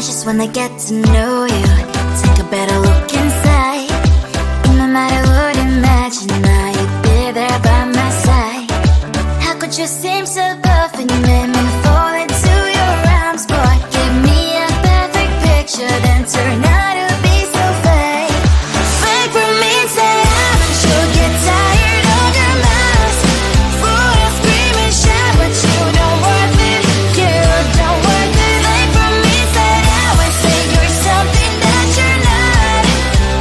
I just wanna get to know you, take a better look inside. No matter what, imagine I you'd be there by my side. How could you seem so perfect? You made me fall into your arms, boy. Give me a perfect picture, then turn out to be so fake. Fake for me, say I'm sure get tired of your mask. Full of scream and shout, but you don't worth it. You don't worth it. Fake for me, say I would say you're something that you're not.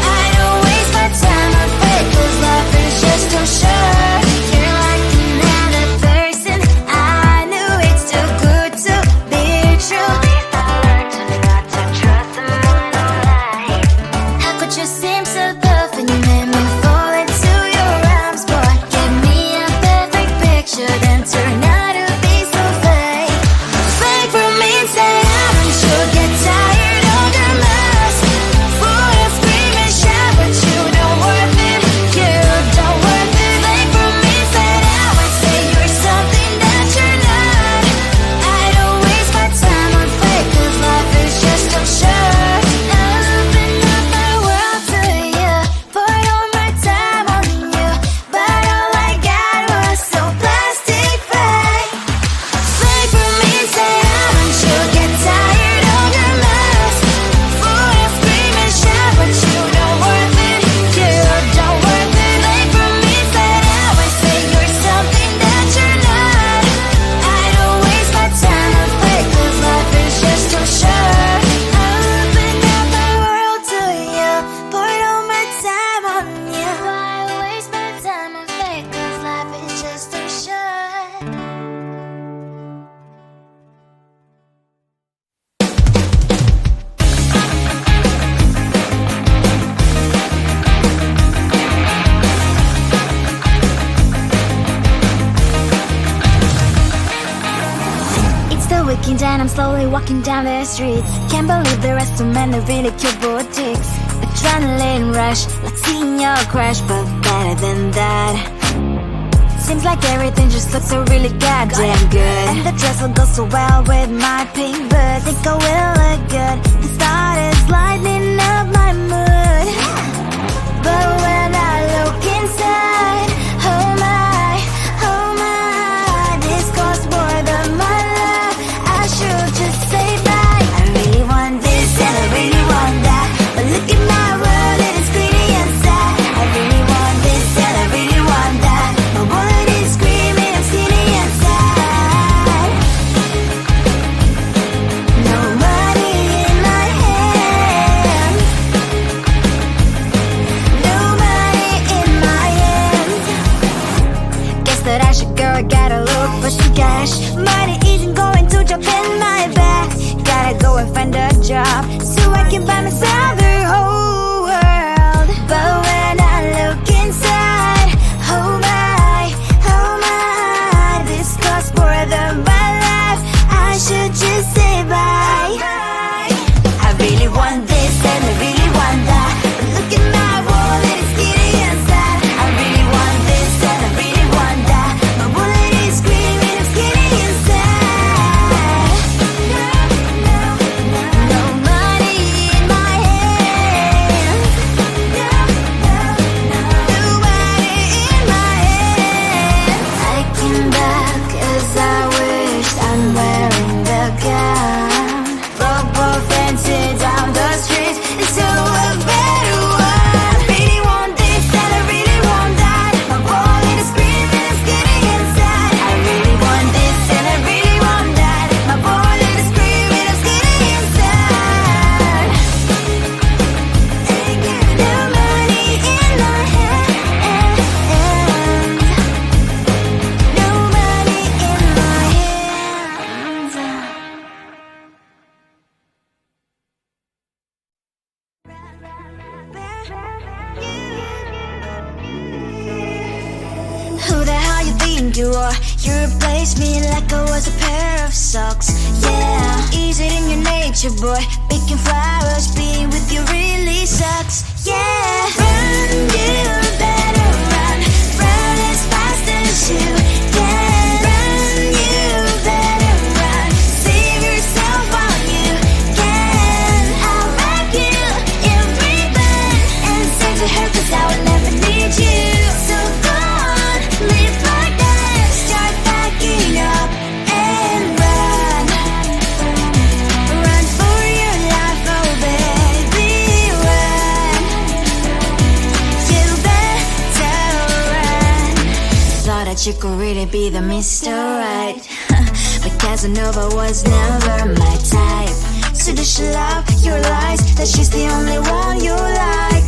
I don't waste my time on fake, 'cause life is just too short. You're like another person. I knew it's too good to be true. I learned to not to trust someone online. How could you seem so perfect? You made me fall into your arms, boy. Give me a perfect picture, then turn out to be so fake. Fake for me, say I'm sure get tired of your mask. Full of scream and shout, but you don't worth it. You don't worth it. Fake for me, say I would say you're something that you're not. I don't waste my time on fake, 'cause life is just too short. I open up my world to you, poured all my time on you, but all I got was so plastic fake. Fake for me, say I'm sure get tired of your mask. Full of scream and shout, but you don't worth it. You don't worth it. Fake for me, say I would say you're something that you're not. I don't waste my time on fake, 'cause life is just too short. I opened up my world to you, poured all my time on you. Why waste my time on fake, 'cause life is just too short. It's the weekend and I'm slowly walking down the streets. Can't believe the rest of men are really cute boutiques. Adrenaline rush, like seeing your crush, but better than that. Seems like everything just looks so really goddamn good. And the dress will go so well with my pink boots. Think I will look good. The start is lighting up my mood. But when I look inside, oh my, this costs more than my love. I should just say bye. I really want this and I really want that, but look at my world, it is pretty inside. I really want this and I really want that. My wallet is screaming, I'm skinny inside. No money in my hands. No money in my hands. Guess that I should go, I gotta look for some cash. Money isn't going to drop in my bag. Gotta go and find a job so I can buy myself the whole world. But when I look inside, oh my, this costs more than my life. I should just say bye. I really want this and I really want that, but look at my wallet, it's skinny inside. I really want this and I really want that. My wallet is screaming, I'm skinny inside. No money in my hands. No money in my hands. I came back 'cause I wish I'm wearing the gown. Football fancy down the street into a better one. Really want this and I really want that. My wallet is screaming, it's getting inside. I really want this and I really want that. My wallet is screaming, it's getting inside. No money in my hands. No money in my hands. Who the hell you think you are? You replaced me like I was a pair of socks. Yeah, is it in your nature, boy? Picking flowers, being with you really sucks. Yeah, run, you better run. Run as fast as you can. Run, you better run. Save yourself while you can. that you could really be the Mr. Right. But Casanova was never my type. So does she love your lies, that she's the only one you like?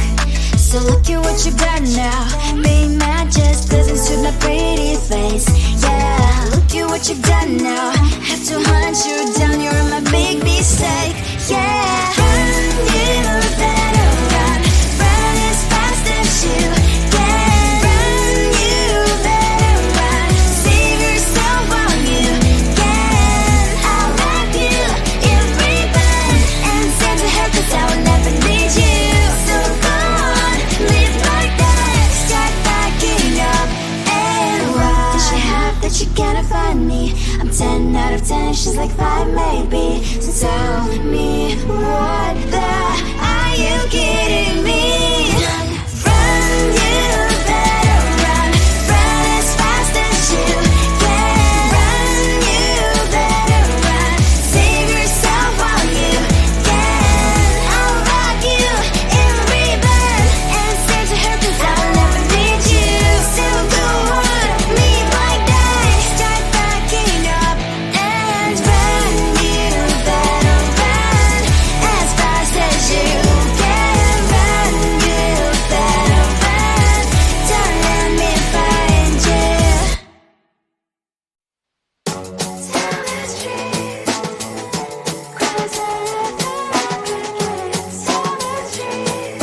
So look at what you got now. Being mad just doesn't suit my pretty face. Yeah, look at what you've done now. Have to hunt you down, you're my big mistake. Yeah, run, you better run. Run as fast as you can. Run, you better run. Save yourself while you can. I'll wrap you in ribbon and send to her, 'cause I will never need you. So go on, live like that. Start backing up and run. Does she have that you cannot find me? I'm 10 out of 10, she's like 5 maybe. So tell me, what the are you kidding me? Run, you better run. Run as fast as you can. Run, you better run. Save yourself while you can. I'll rock you in ribbon and send to her, 'cause I'll never need you. So go on, leave like that. Start backing up and run. You better run as fast as you can. Run, you better run. Don't let me find you. Tell the truth, 'cause I love the crickets. Tell the truth.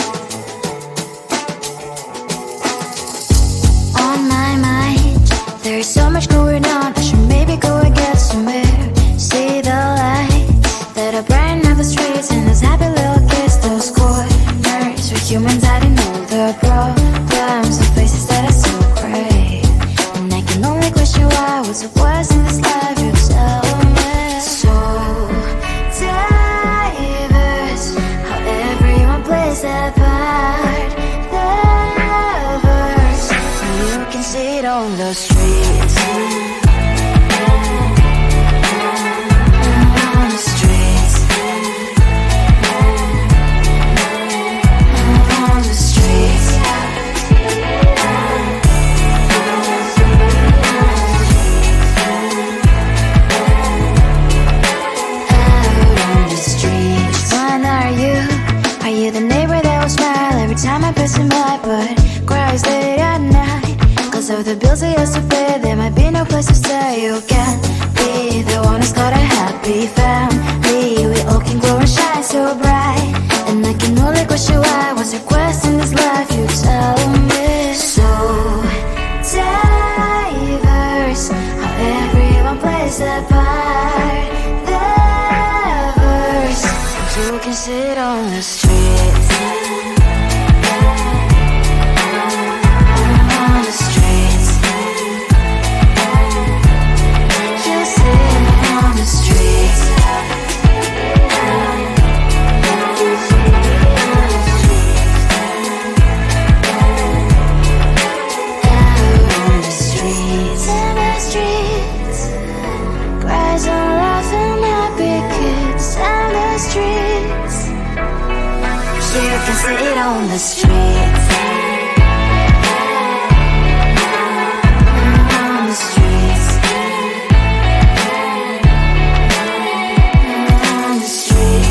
On my mind, there's so much going on. I should maybe go and get somewhere. See the lights that are bright on the streets, and those happy little kids, those corners where humans hiding all the problems, the faces that are so gray. And I can only question why was it worse in this life. You tell me. So diverse, how everyone plays their part. The lovers, you can see it on the streets. On the streets. On the streets. Out on the streets. When are you? Are you the neighbor that will smile every time I pass him by, but cries late at night? 'Cause of the bills I used to pay, there might be no place to stay. You can't be the one who's got a happy family. We all can glow and shine so bright, and I can only question why was there quest in this life. You tell me. So diverse, how everyone plays their part. The verse, you can sit on the streets. On the streets. You sit on the streets. Out on the streets. In the streets. Cries and laughing happy kids. In the streets. You can sit on the streets. On the streets. On the streets.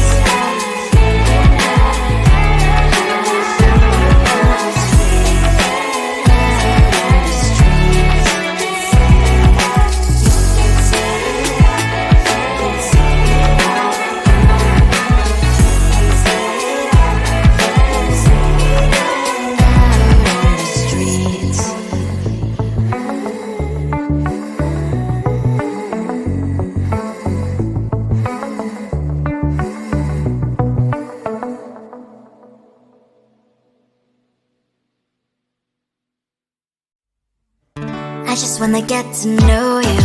I just wanna get to know you,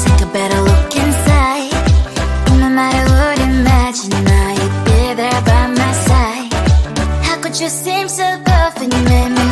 take a better look inside. No matter what, imagine now you'd be there by my side. How could you seem so good when you made me